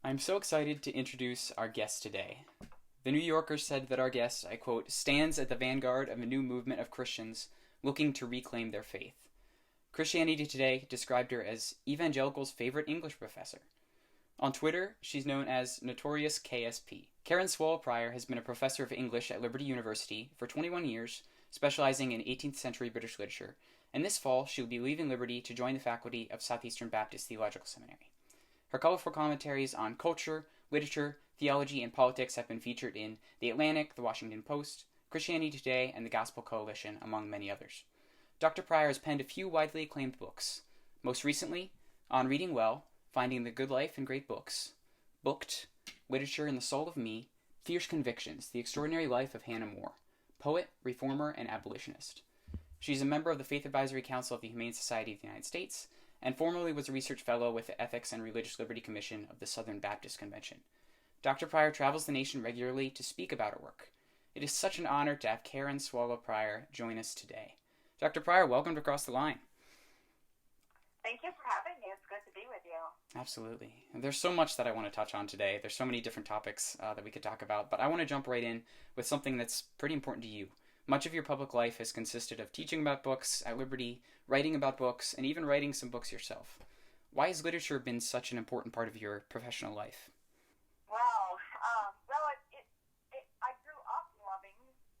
I'm so excited to introduce our guest today. The New Yorker said that our guest, I quote, stands at the vanguard of a new movement of Christians looking to reclaim their faith. Christianity Today described her as evangelicals' favorite English professor. On Twitter, she's known as Notorious KSP. Karen Swallow-Prior has been a professor of English at Liberty University for 21 years, specializing in 18th century British literature, and this fall she will be leaving Liberty to join the faculty of Southeastern Baptist Theological Seminary. Her colorful commentaries on culture, literature, theology, and politics have been featured in The Atlantic, The Washington Post, Christianity Today, and the Gospel Coalition, among many others. Dr. Prior has penned a few widely acclaimed books, most recently, On Reading Well, Finding the Good Life in Great Books, Booked, Literature in the Soul of Me, Fierce Convictions, The Extraordinary Life of Hannah More, poet, reformer, and abolitionist. She's a member of the Faith Advisory Council of the Humane Society of the United States, and formerly was a research fellow with the Ethics and Religious Liberty Commission of the Southern Baptist Convention. Dr. Prior travels the nation regularly to speak about her work. It is such an honor to have Karen Swallow-Prior join us today. Dr. Prior, welcome to Across the Line. Thank you for having me. It's good to be with you. Absolutely. And there's so much that I want to touch on today. There's so many different topics that we could talk about, but I want to jump right in with something that's pretty important to you. Much of your public life has consisted of teaching about books at Liberty, writing about books, and even writing some books yourself. Why has literature been such an important part of your professional life? I grew up loving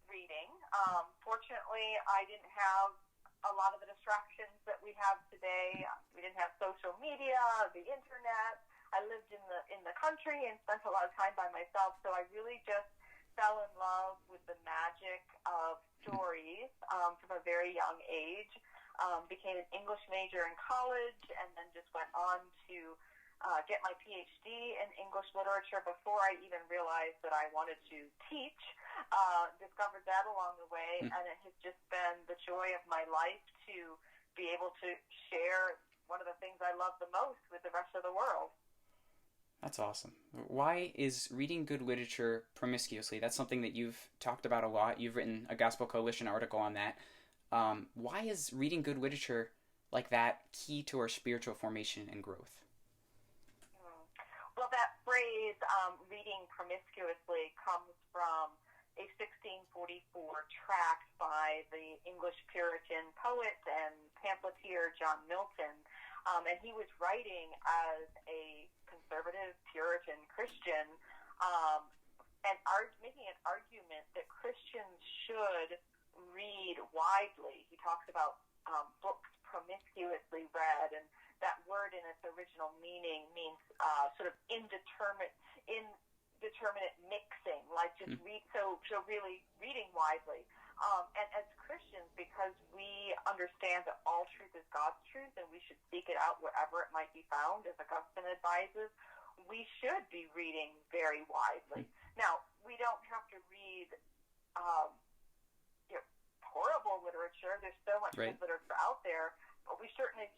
reading. Fortunately, I didn't have a lot of the distractions that we have today. We didn't have social media, the internet. I lived in the country and spent a lot of time by myself, so I really just fell in love with the magic of stories from a very young age. Became an English major in college and then just went on to get my PhD in English literature before I even realized that I wanted to teach. Discovered that along the way, and it has just been the joy of my life to be able to share one of the things I love the most with the rest of the world. That's awesome. Why is reading good literature promiscuously? That's something that you've talked about a lot. You've written a Gospel Coalition article on that. Why is reading good literature like that key to our spiritual formation and growth? Well, that phrase, reading promiscuously, comes from a 1644 tract by the English Puritan poet and pamphleteer John Milton. And he was writing as a conservative Puritan Christian and making an argument that Christians should read widely. He talks about books promiscuously read, and that word in its original meaning means sort of indeterminate mixing, like just read, so really reading widely. And as Christians, because we understand that all truth is God's truth and we should seek it out wherever it might be found, as Augustine advises, we should be reading very widely. Now, we don't have to read horrible literature. There's so much good literature out there, but we certainly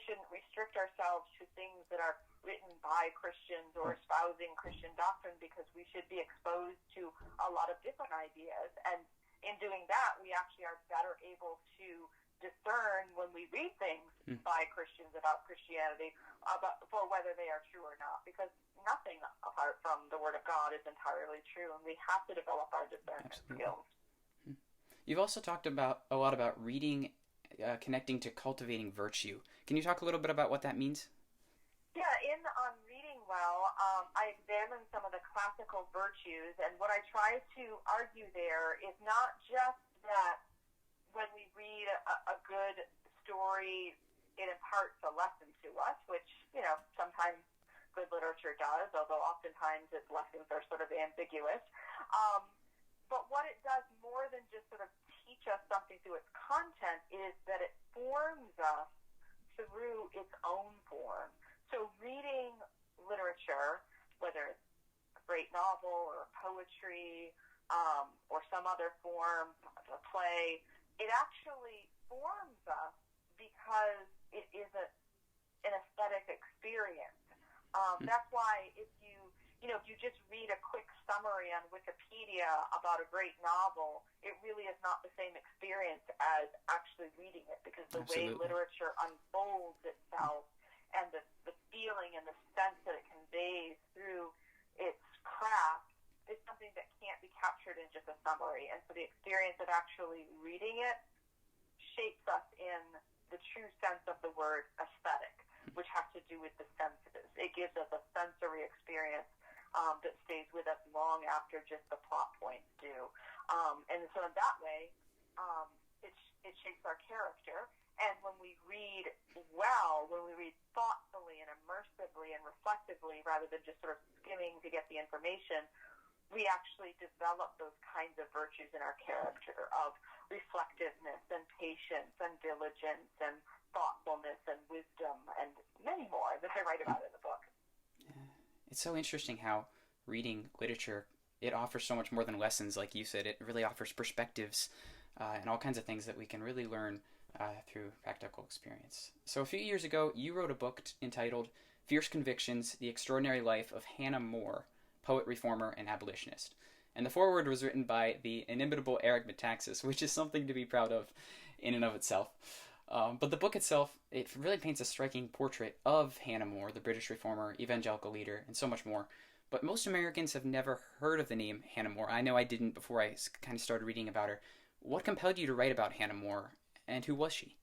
shouldn't restrict ourselves to things that are written by Christians or espousing Christian doctrine, because we should be exposed to a lot of different ideas. And in doing that, we actually are better able to discern when we read things by Christians about Christianity, for whether they are true or not, because nothing apart from the Word of God is entirely true, and we have to develop our discernment skills. You've also talked about a lot about reading, connecting to cultivating virtue. Can you talk a little bit about what that means? Yeah, on Reading Well, I examine some of the classical virtues, and what I try to argue there is not just that when we read a good story, it imparts a lesson to us, which, sometimes good literature does, although oftentimes its lessons are sort of ambiguous. But what it does more than just sort of teach us something through its content is that it forms us through its own form. So reading literature, whether it's a great novel or poetry or some other form, a play, it actually forms us because it is an aesthetic experience. That's why if you just read a quick summary on Wikipedia about a great novel, it really is not the same experience as actually reading it, because the way literature unfolds itself and the feeling and the sense that it conveys through summary. And so the experience of actually reading it shapes us in the true sense of the word aesthetic, which has to do with the senses. It gives us a sensory experience that stays with us long after just the plot points do. And so in that way, it shapes our character. And when we read well, when we read thoughtfully and immersively and reflectively, rather than just sort of skimming to get the information, we actually develop those kinds of virtues in our character of reflectiveness and patience and diligence and thoughtfulness and wisdom and many more that I write about in the book. It's so interesting how reading literature, it offers so much more than lessons, like you said. It really offers perspectives and all kinds of things that we can really learn through practical experience. So a few years ago, you wrote a book entitled Fierce Convictions, The Extraordinary Life of Hannah More, Poet, Reformer, and Abolitionist. And the foreword was written by the inimitable Eric Metaxas, which is something to be proud of in and of itself. But the book itself, it really paints a striking portrait of Hannah More, the British reformer, evangelical leader, and so much more. But most Americans have never heard of the name Hannah More. I know I didn't before I kind of started reading about her. What compelled you to write about Hannah More, and who was she?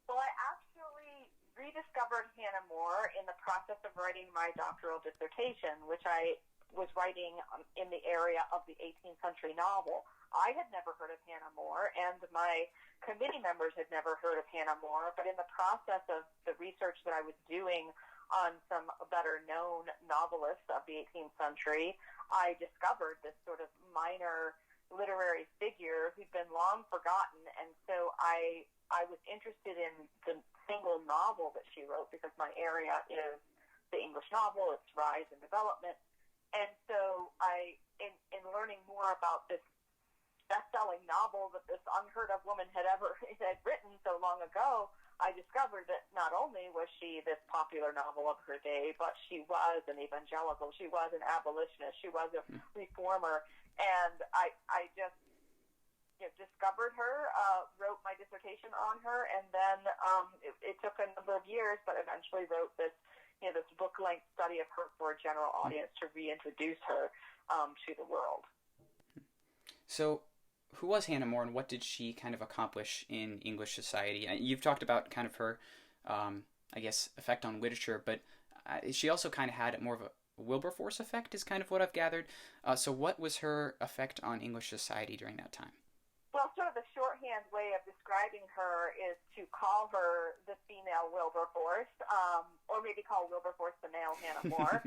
Well, I actually rediscovered Hannah More in the process of writing my doctoral dissertation, which I was writing in the area of the 18th century novel. I had never heard of Hannah More, and my committee members had never heard of Hannah More, but in the process of the research that I was doing on some better-known novelists of the 18th century, I discovered this sort of minor literary figure who'd been long forgotten, and so I was interested in the single novel that she wrote because my area is the English novel, its rise and development. And so in learning more about this best-selling novel that this unheard-of woman had written so long ago, I discovered that not only was she this popular novel of her day, but she was an evangelical, she was an abolitionist, she was a reformer, and I just discovered her, wrote my dissertation on her, and then it took a number of years, but eventually wrote this book-length study of her for a general audience to reintroduce her to the world. So, who was Hannah More, and what did she kind of accomplish in English society? You've talked about kind of her, effect on literature, but she also kind of had more of a Wilberforce effect, is kind of what I've gathered. So what was her effect on English society during that time? Well, sort of the shorthand way of describing her is to call her the female Wilberforce, or maybe call Wilberforce the male Hannah More.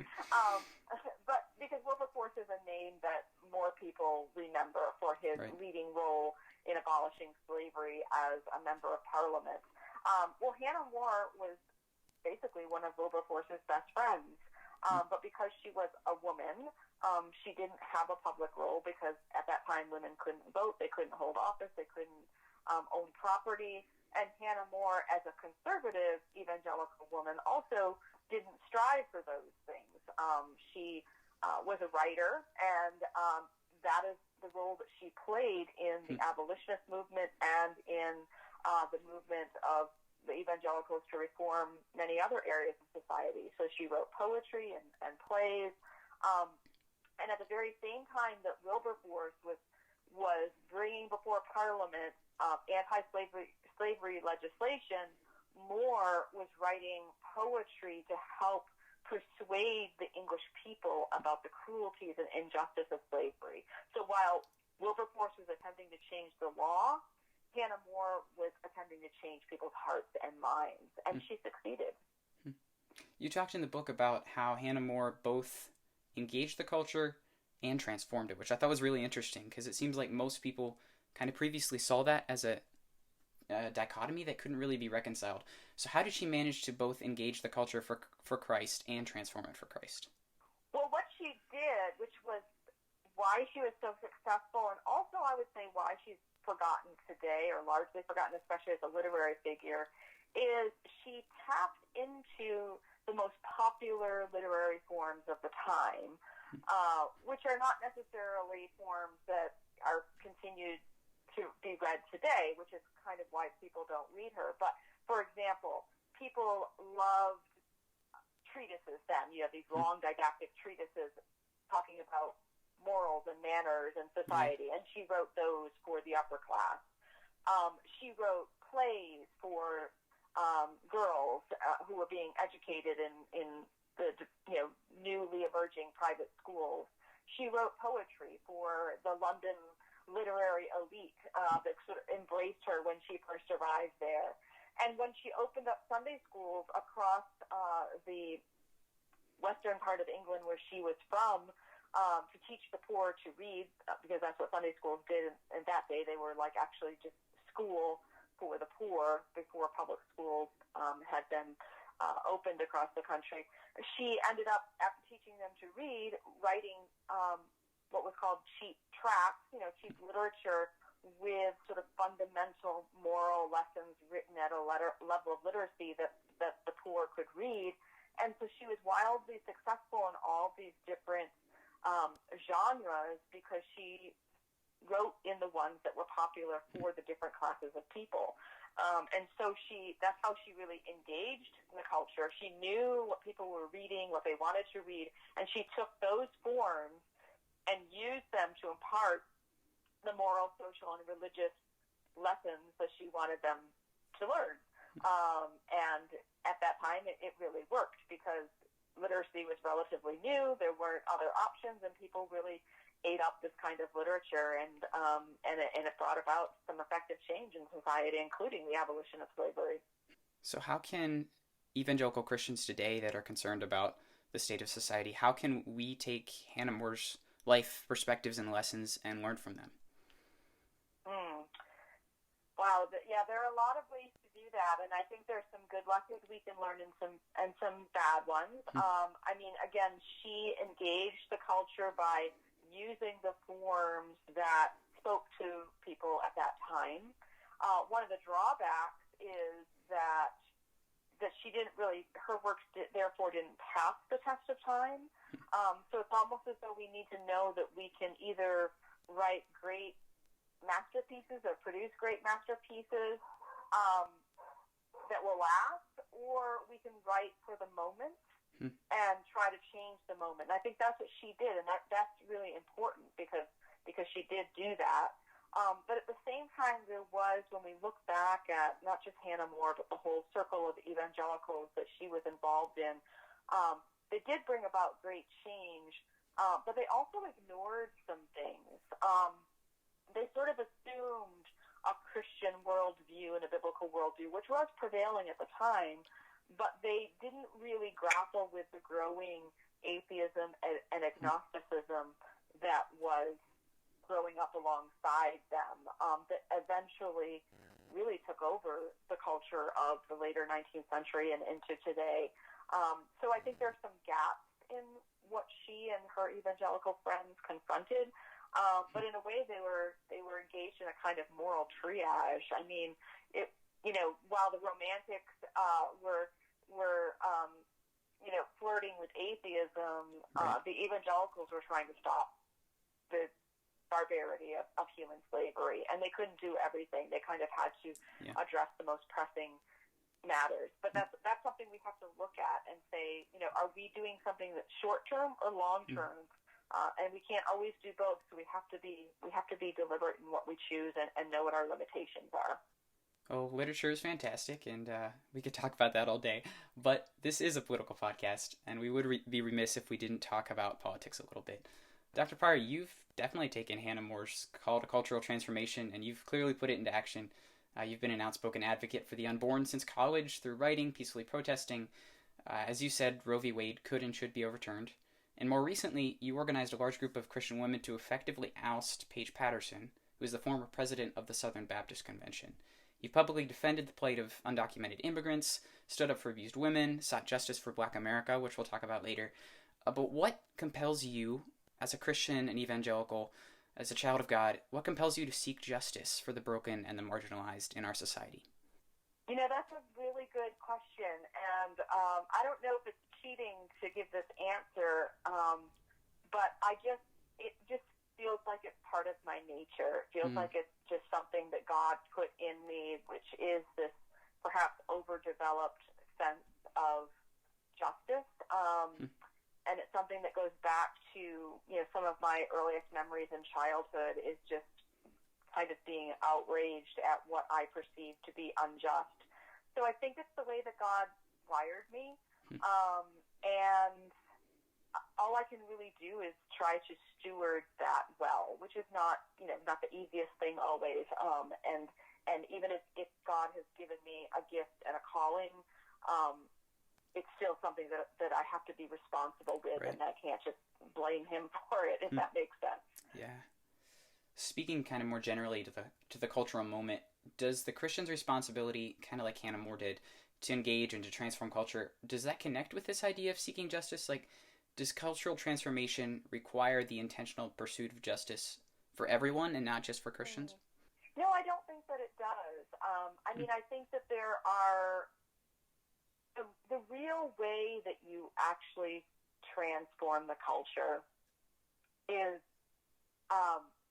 But because Wilberforce is a name that more people remember for his leading role in abolishing slavery as a member of Parliament. Well, Hannah More was basically one of Wilberforce's best friends. But because she was a woman, she didn't have a public role because at that time women couldn't vote, they couldn't hold office, they couldn't own property. And Hannah More, as a conservative evangelical woman, also didn't strive for those things. She was a writer, and that is the role that she played in the abolitionist movement and in the movement of the evangelicals to reform many other areas of society. So she wrote poetry and plays. And at the very same time that Wilberforce was bringing before Parliament anti-slavery legislation, More was writing poetry to help persuade the English people about the cruelties and injustice of slavery. So while Wilberforce was attempting to change the law, Hannah More was attempting to change people's hearts and minds, and she succeeded. You talked in the book about how Hannah More both engaged the culture and transformed it, which I thought was really interesting, because it seems like most people kind of previously saw that as a dichotomy that couldn't really be reconciled. So how did she manage to both engage the culture for Christ and transform it for Christ? Well, what she did, which was why she was so successful, and also I would say why she's forgotten today, or largely forgotten, especially as a literary figure, is she tapped into the most popular literary forms of the time, which are not necessarily forms that are continued to be read today, which is kind of why people don't read her. But, for example, people loved treatises then. You have these long didactic treatises talking about morals and manners and society, and she wrote those for the upper class. She wrote plays for girls who were being educated in the newly emerging private schools. She wrote poetry for the London literary elite that sort of embraced her when she first arrived there. And when she opened up Sunday schools across the western part of England where she was from, to teach the poor to read, because that's what Sunday schools did in that day. They were like actually just school for the poor before public schools had been opened across the country. She ended up, after teaching them to read, writing what was called cheap tracts, cheap literature with sort of fundamental moral lessons written at a level of literacy that the poor could read. And so she was wildly successful in all these different genres because she wrote in the ones that were popular for the different classes of people. And so that's how she really engaged in the culture. She knew what people were reading, what they wanted to read, and she took those forms and used them to impart the moral, social, and religious lessons that she wanted them to learn. And at that time, it really worked because literacy was relatively new. There weren't other options, and people really ate up this kind of literature, and it brought about some effective change in society, including the abolition of slavery. So how can evangelical Christians today that are concerned about the state of society, how can we take Hannah More's life perspectives and lessons and learn from them? Wow, there are a lot of ways to do that, and I think there's some good lessons we can learn and some bad ones. Again, she engaged the culture by using the forms that spoke to people at that time. One of the drawbacks is that she didn't really, her works therefore didn't pass the test of time. So it's almost as though we need to know that we can either write great masterpieces or produce great masterpieces that will last, or we can write for the moment and try to change the moment. And I think that's what she did, and that's really important because she did do that. But at the same time, there was, when we look back at not just Hannah More, but the whole circle of evangelicals that she was involved in, they did bring about great change, but they also ignored some things. They sort of assumed a Christian worldview and a biblical worldview, which was prevailing at the time, but they didn't really grapple with the growing atheism and agnosticism that was growing up alongside them, that eventually really took over the culture of the later 19th century and into today. So I think there's some gaps in what she and her evangelical friends confronted. But in a way, they were engaged in a kind of moral triage. I mean, while the Romantics were flirting with atheism, the evangelicals were trying to stop the barbarity of human slavery, and they couldn't do everything. They kind of had to address the most pressing matters. But that's something we have to look at and say, are we doing something that's short term or long term? And we can't always do both, so we have to be deliberate in what we choose and know what our limitations are. Oh, literature is fantastic, and we could talk about that all day. But this is a political podcast, and we would be remiss if we didn't talk about politics a little bit. Dr. Pryor, you've definitely taken Hannah More's call to cultural transformation, and you've clearly put it into action. You've been an outspoken advocate for the unborn since college through writing, peacefully protesting. As you said, Roe v. Wade could and should be overturned. And more recently, you organized a large group of Christian women to effectively oust Paige Patterson, who is the former president of the Southern Baptist Convention. You publicly defended the plight of undocumented immigrants, stood up for abused women, sought justice for Black America, which we'll talk about later. But what compels you, as a Christian and evangelical, as a child of God, what compels you to seek justice for the broken and the marginalized in our society? That's a really good question, and I don't know if it's cheating to give this answer, but it just feels like it's part of my nature. It feels like it's just something that God put in me, which is this perhaps overdeveloped sense of justice. it's something that goes back to, some of my earliest memories in childhood is just kind of being outraged at what I perceive to be unjust. So I think it's the way that God wired me. And all I can really do is try to steward that well, which is not the easiest thing always. And even if God has given me a gift and a calling, it's still something that I have to be responsible with, right. And I can't just blame him for it, if that makes sense. Yeah. Speaking kind of more generally to the cultural moment, does the Christian's responsibility, kind of like Hannah More did, to engage and to transform culture, does that connect with this idea of seeking justice? Like, does cultural transformation require the intentional pursuit of justice for everyone and not just for Christians? No, I don't think that it does. I mean, I think that there are the real way that you actually transform the culture is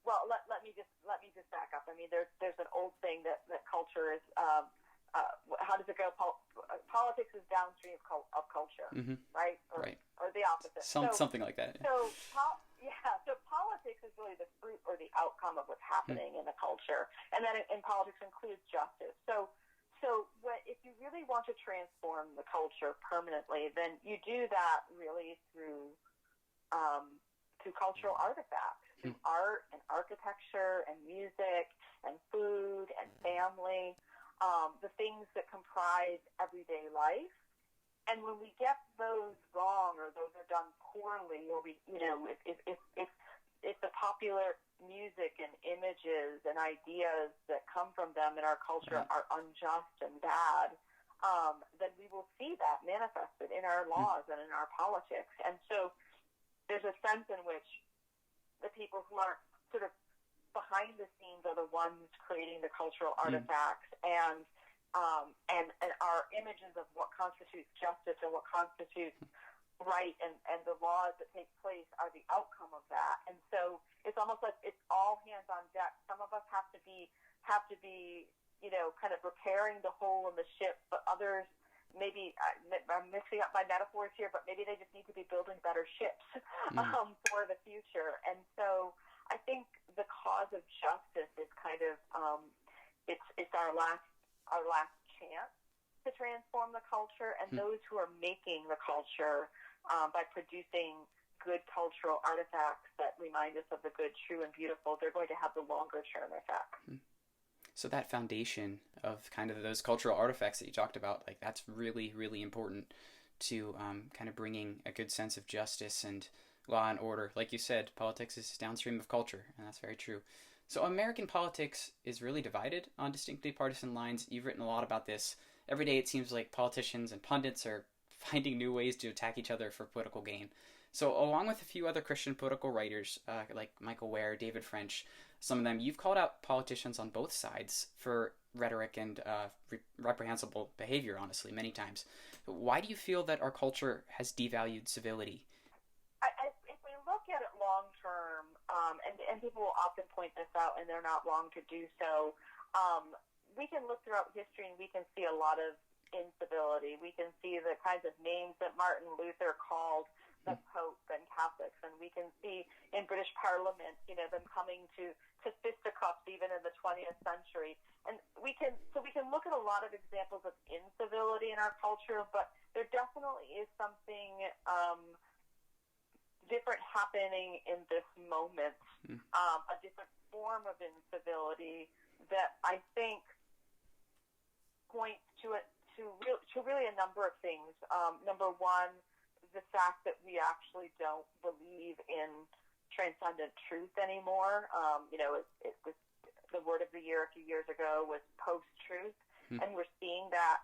well. Let me just back up. I mean, there's an old saying that culture is how does it go? Politics is downstream of culture, right? Or the opposite. Something like that. Yeah. So politics is really the fruit or the outcome of what's happening in the culture, and then in politics includes justice. So if you really want to transform the culture permanently, then you do that really through cultural artifacts, through art and architecture and music and food and family, the things that comprise everyday life. And when we get those wrong, or those are done poorly, or if the popular music and images and ideas that come from them in our culture are unjust and bad, then we will see that manifested in our laws and in our politics. And so there's a sense in which the people who are sort of behind the scenes are the ones creating the cultural artifacts, and our images of what constitutes justice and what constitutes right and the laws that take place are the outcome of that. And so it's almost like it's all hands on deck. Some of us have to be kind of repairing the hole in the ship, but others, maybe I'm mixing up my metaphors here, but maybe they just need to be building better ships for the future. And so I think the cause of justice is kind of it's our last chance to transform the culture, and those who are making the culture by producing good cultural artifacts that remind us of the good, true, and beautiful, they're going to have the longer term effect. So that foundation of kind of those cultural artifacts that you talked about, like, that's really, really important to kind of bringing a good sense of justice and law and order. Like you said, politics is downstream of culture, and that's very true. So American politics is really divided on distinctly partisan lines. You've written a lot about this. Every day it seems like politicians and pundits are finding new ways to attack each other for political gain. So along with a few other Christian political writers, like Michael Ware, David French, some of them, you've called out politicians on both sides for rhetoric and reprehensible behavior, honestly, many times. Why do you feel that our culture has devalued civility? If we look at it long term, and people will often point this out, and they're not wrong to do so, we can look throughout history and we can see a lot of incivility. We can see the kinds of names that Martin Luther called the Pope and Catholics, and we can see in British Parliament, them coming to fisticuffs even in the 20th century. And we can look at a lot of examples of incivility in our culture, but there definitely is something different happening in this moment, a different form of incivility that I think points to really a number of things. Number one, the fact that we actually don't believe in transcendent truth anymore. It was the word of the year a few years ago was post-truth, and we're seeing that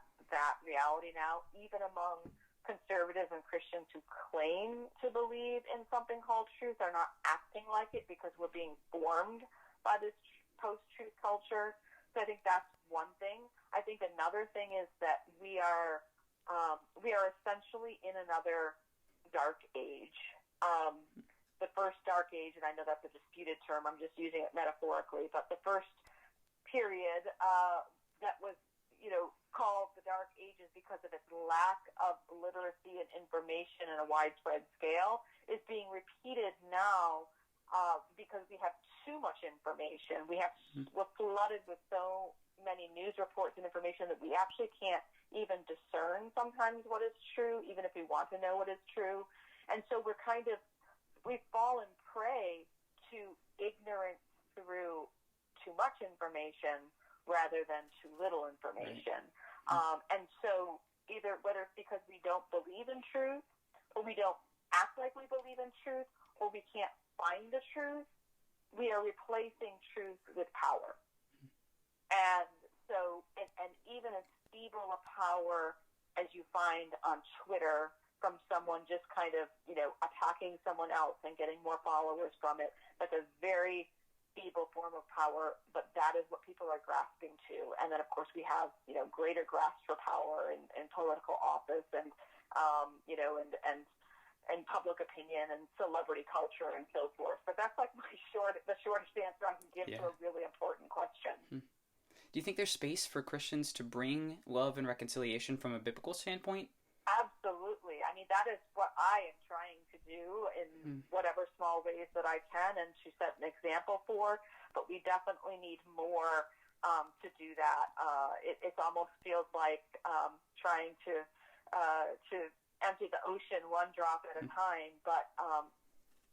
reality now, even among conservatives and Christians who claim to believe in something called truth are not acting like it because we're being formed by this post-truth culture. So I think that's one thing. I think another thing is that we are essentially in another dark age. The first dark age, and I know that's a disputed term, I'm just using it metaphorically, but the first period that was, called the Dark Ages because of its lack of literacy and information in a widespread scale is being repeated now because we have too much information. We're flooded with so many news reports and information that we actually can't even discern sometimes what is true, even if we want to know what is true. And so we've fallen prey to ignorance through too much information rather than too little information. Right. And so whether it's because we don't believe in truth, or we don't act like we believe in truth, or we can't find the truth, we are replacing truth with power. And so, and even as feeble a power as you find on Twitter from someone just kind of, attacking someone else and getting more followers from it, that's a very feeble form of power, but that is what people are grasping to. And then, of course, we have, greater grasp for power in political office and public opinion and celebrity culture and so forth. But that's like the shortest answer I can give to a really important question. Do you think there's space for Christians to bring love and reconciliation from a biblical standpoint? Absolutely. I mean, that is what I am trying to do in whatever small ways that I can and to set an example for. But we definitely need more to do that. It almost feels like trying to empty the ocean one drop at a time. But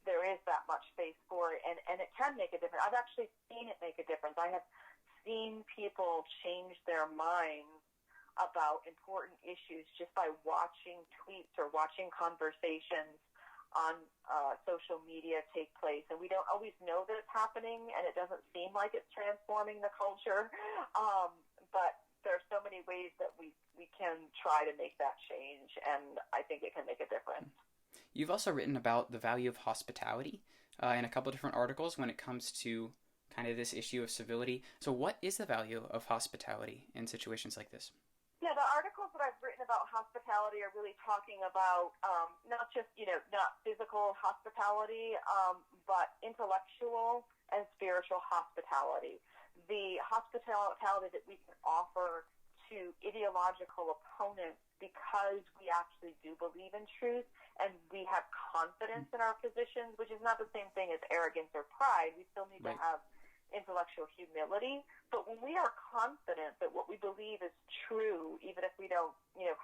there is that much space for it, and it can make a difference. I've actually seen it make a difference. I have seen people change their minds about important issues just by watching tweets or watching conversations on social media take place. And we don't always know that it's happening, and it doesn't seem like it's transforming the culture. But there are so many ways that we can try to make that change, and I think it can make a difference. You've also written about the value of hospitality in a couple of different articles when it comes to kind of this issue of civility. So what is the value of hospitality in situations like this? Yeah, the articles that I've written about hospitality are really talking about not just, not physical hospitality, but intellectual and spiritual hospitality. The hospitality that we can offer to ideological opponents because we actually do believe in truth and we have confidence in our positions, which is not the same thing as arrogance or pride. We still need to have intellectual humility, but when we are confident that what we believe is true, even if we don't,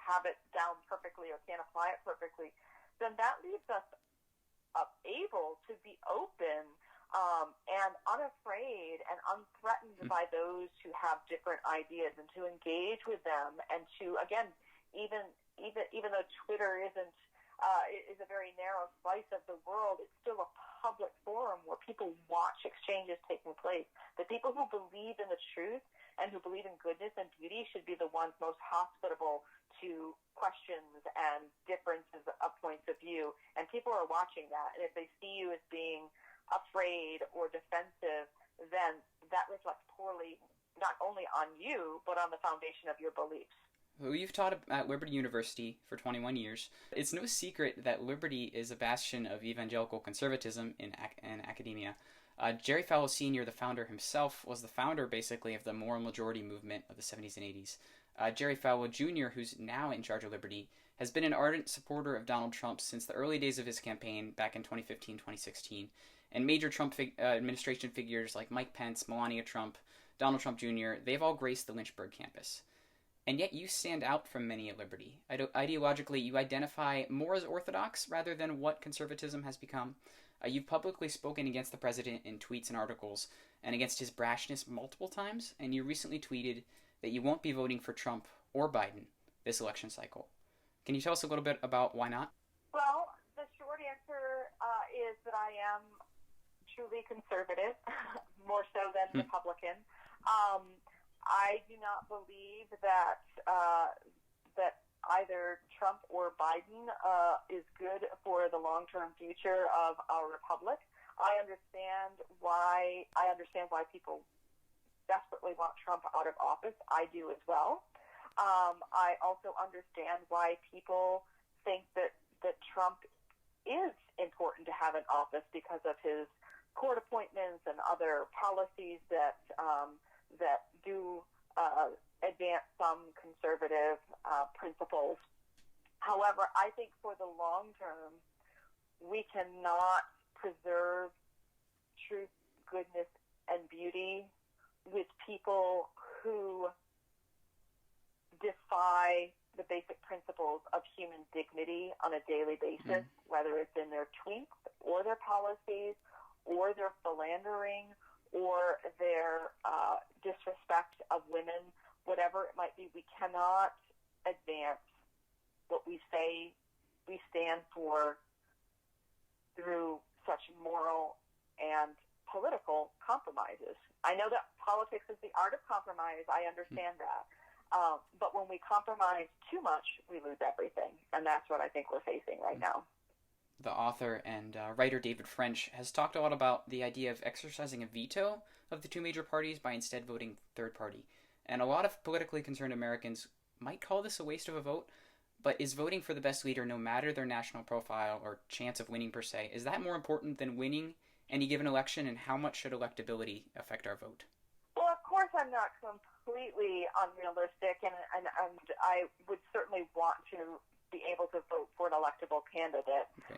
have it down perfectly or can't apply it perfectly, then that leaves us able to be open and unafraid and unthreatened by those who have different ideas, and to engage with them, and to, again, even though Twitter is a very narrow slice of the world, it's still a public forum where people watch exchanges taking place. The people who believe in the truth and who believe in goodness and beauty should be the ones most hospitable to questions and differences of points of view. And people are watching that. And if they see you as being afraid or defensive, then that reflects poorly not only on you, but on the foundation of your beliefs. Well, you've taught at Liberty University for 21 years. It's no secret that Liberty is a bastion of evangelical conservatism in academia. Jerry Falwell Sr., the founder himself, was the founder, basically, of the moral majority movement of the 70s and 80s. Jerry Falwell Jr., who's now in charge of Liberty, has been an ardent supporter of Donald Trump since the early days of his campaign back in 2015, 2016. And major Trump administration figures like Mike Pence, Melania Trump, Donald Trump Jr., they've all graced the Lynchburg campus. And yet you stand out from many at Liberty. Ideologically, you identify more as orthodox rather than what conservatism has become. You've publicly spoken against the president in tweets and articles, and against his brashness multiple times, and you recently tweeted that you won't be voting for Trump or Biden this election cycle. Can you tell us a little bit about why not? Well, the short answer is that I am truly conservative, more so than Republican. I do not believe that that either Trump or Biden is good for the long-term future of our republic. I understand why people desperately want Trump out of office. I do as well. I also understand why people think that Trump is important to have in office because of his court appointments and other policies that do advance some conservative principles. However, I think for the long term, we cannot preserve truth, goodness, and beauty with people who defy the basic principles of human dignity on a daily basis, whether it's in their tweets or their policies or their philandering or their disrespect of women, whatever it might be. We cannot advance what we say we stand for through such moral and political compromises. I know that politics is the art of compromise. I understand that. But when we compromise too much, we lose everything. And that's what I think we're facing right now. The author and writer David French has talked a lot about the idea of exercising a veto of the two major parties by instead voting third party. And a lot of politically concerned Americans might call this a waste of a vote, but is voting for the best leader, no matter their national profile or chance of winning per se, is that more important than winning any given election, and how much should electability affect our vote? Well, of course, I'm not completely unrealistic, and I would certainly want to be able to vote for an electable candidate. Okay.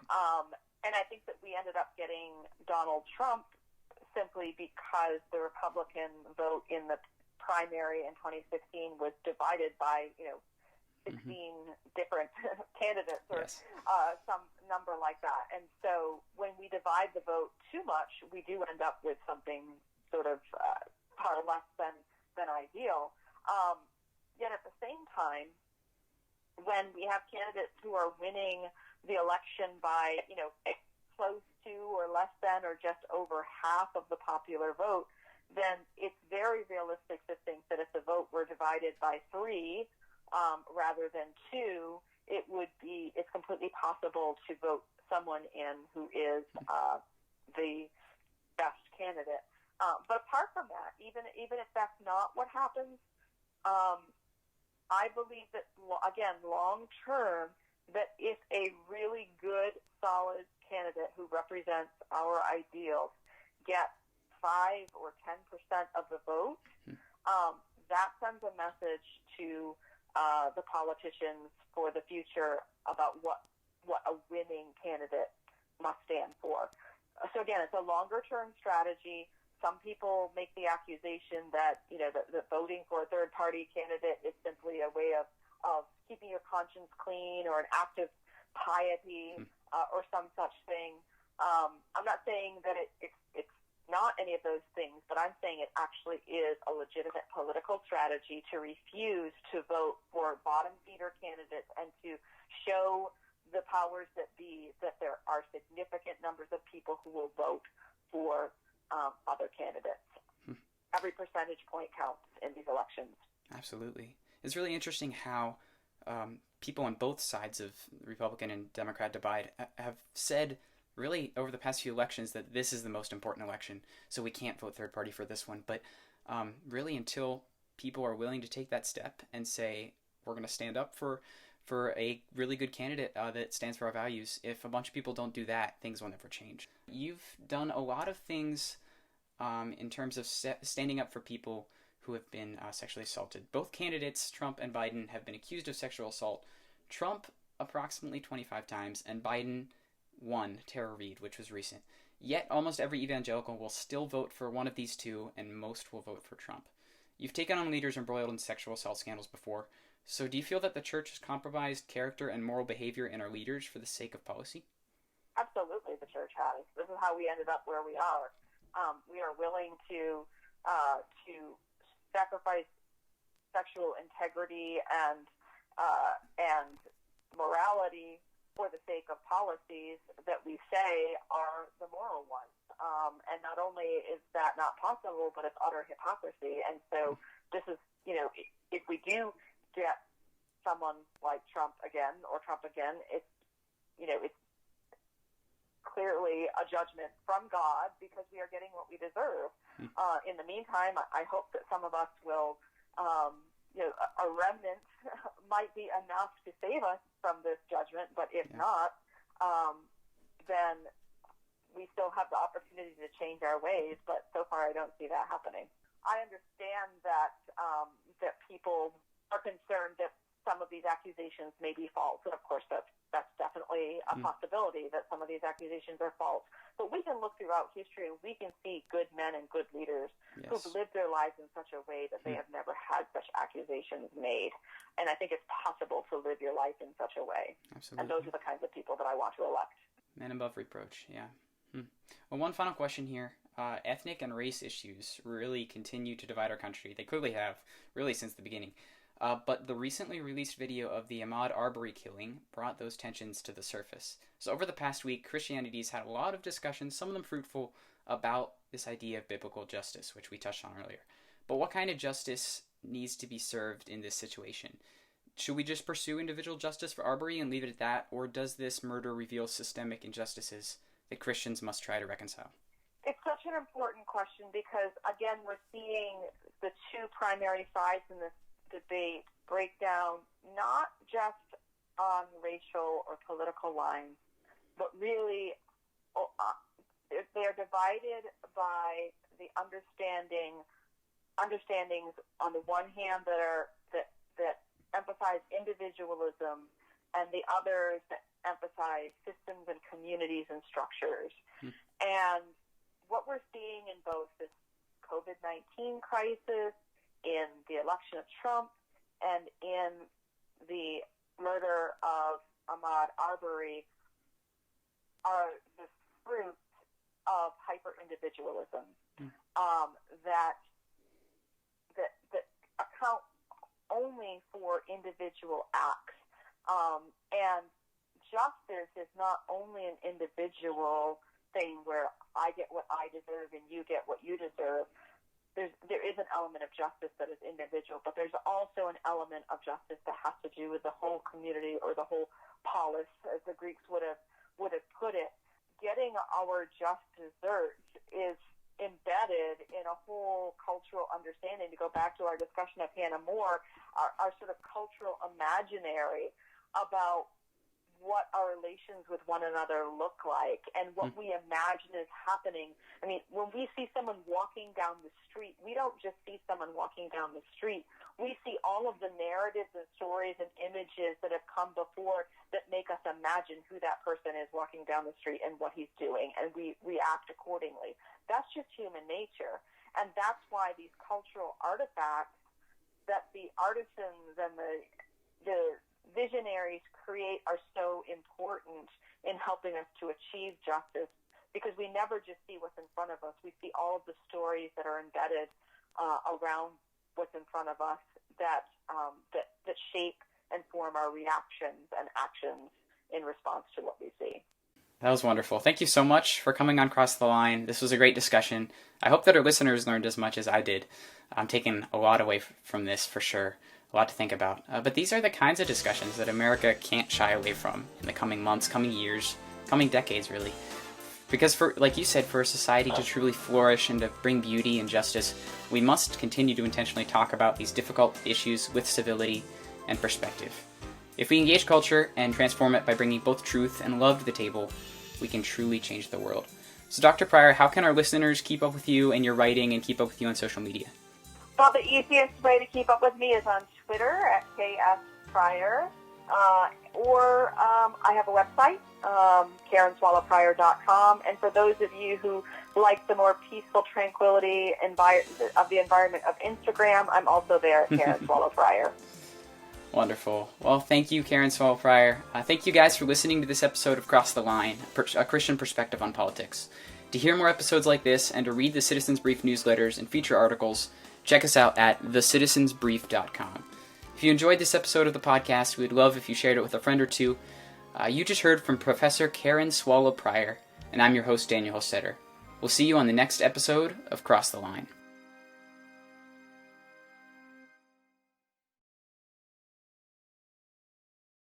And I think that we ended up getting Donald Trump simply because the Republican vote in the primary in 2016 was divided by, 16 different candidates or some number like that. And so when we divide the vote too much, we do end up with something sort of far less than ideal. Yet at the same time, when we have candidates who are winning the election by, close to or less than or just over half of the popular vote, then it's very realistic to think that if the vote were divided by 3 rather than 2, it's completely possible to vote someone in who is the best candidate. But apart from that, even if that's not what happens, I believe that, again, long term, that if a really good, solid candidate who represents our ideals gets 5 or 10% of the vote, that sends a message to the politicians for the future about what a winning candidate must stand for. So again, it's a longer-term strategy. Some people make the accusation that, that voting for a third-party candidate is simply a way of keeping your conscience clean or an act of piety or some such thing. I'm not saying that it's not any of those things, but I'm saying it actually is a legitimate political strategy to refuse to vote for bottom-feeder candidates and to show the powers that be that there are significant numbers of people who will vote for other candidates. Every percentage point counts in these elections. Absolutely. It's really interesting how people on both sides of the Republican and Democrat divide have said really over the past few elections that this is the most important election, so we can't vote third party for this one. But really until people are willing to take that step and say, we're going to stand up for a really good candidate that stands for our values, if a bunch of people don't do that, things will never change. You've done a lot of things in terms of standing up for people who have been sexually assaulted. Both candidates, Trump and Biden, have been accused of sexual assault. Trump approximately 25 times, and Biden one, Tara Reade, which was recent. Yet almost every evangelical will still vote for one of these two, and most will vote for Trump. You've taken on leaders embroiled in sexual assault scandals before, so do you feel that the church has compromised character and moral behavior in our leaders for the sake of policy? Absolutely, the church has. This is how we ended up where we are. We are willing to sacrifice sexual integrity and morality for the sake of policies that we say are the moral ones. And not only is that not possible, but it's utter hypocrisy. And so this is, if we do get someone like Trump again, it's clearly a judgment from God because we are getting what we deserve. In the meantime, I hope that some of us will, a remnant might be enough to save us from this judgment, but if not, then we still have the opportunity to change our ways, but so far I don't see that happening. I understand that that people are concerned that some of these accusations may be false. And of course, that's definitely a possibility that some of these accusations are false. But we can look throughout history and we can see good men and good leaders who've lived their lives in such a way that they have never had such accusations made. And I think it's possible to live your life in such a way. Absolutely. And those are the kinds of people that I want to elect. Men above reproach, yeah. Well, one final question here. Ethnic and race issues really continue to divide our country. They clearly have, really since the beginning. But the recently released video of the Ahmaud Arbery killing brought those tensions to the surface. So over the past week, Christianity's had a lot of discussions, some of them fruitful, about this idea of biblical justice, which we touched on earlier. But what kind of justice needs to be served in this situation? Should we just pursue individual justice for Arbery and leave it at that, or does this murder reveal systemic injustices that Christians must try to reconcile? It's such an important question because, again, we're seeing the two primary sides in this debate break down not just on racial or political lines, but really they're divided by the understandings on the one hand that emphasize individualism, and the others that emphasize systems and communities and structures. And what we're seeing in both this COVID-19 crisis, in the election of Trump, and in the murder of Ahmaud Arbery are the fruits of hyper-individualism that account only for individual acts. And justice is not only an individual thing where I get what I deserve and you get what you deserve. There is an element of justice that is individual, but there's also an element of justice that has to do with the whole community or the whole polis, as the Greeks would have put it. Getting our just desserts is embedded in a whole cultural understanding. To go back to our discussion of Hannah More, our sort of cultural imaginary about what our relations with one another look like and what we imagine is happening. I mean, when we see someone walking down the street, we don't just see someone walking down the street. We see all of the narratives and stories and images that have come before that make us imagine who that person is walking down the street and what he's doing, and we react accordingly. That's just human nature. And that's why these cultural artifacts that the artisans and the visionaries create are so important in helping us to achieve justice, because we never just see what's in front of us. We see all of the stories that are embedded around what's in front of us that shape and form our reactions and actions in response to what we see. That was wonderful. Thank you so much for coming on Cross the Line. This was a great discussion. I hope that our listeners learned as much as I did. I'm taking a lot away from this for sure. A lot to think about. But these are the kinds of discussions that America can't shy away from in the coming months, coming years, coming decades, really. Because, like you said, for a society to truly flourish and to bring beauty and justice, we must continue to intentionally talk about these difficult issues with civility and perspective. If we engage culture and transform it by bringing both truth and love to the table, we can truly change the world. So, Dr. Pryor, how can our listeners keep up with you and your writing and keep up with you on social media? Well, the easiest way to keep up with me is on Twitter at kspryor, or I have a website, KarenSwallowPryor.com. And for those of you who like the more peaceful tranquility of the environment of Instagram, I'm also there at Karen Swallow Pryor. Wonderful. Well, thank you, Karen Swallow Pryor. Thank you guys for listening to this episode of Cross the Line, a Christian perspective on politics. To hear more episodes like this and to read the Citizens Brief newsletters and feature articles, check us out at thecitizensbrief.com. If you enjoyed this episode of the podcast, we'd love if you shared it with a friend or two. You just heard from Professor Karen Swallow Pryor, and I'm your host, Daniel Hostetter. We'll see you on the next episode of Cross the Line.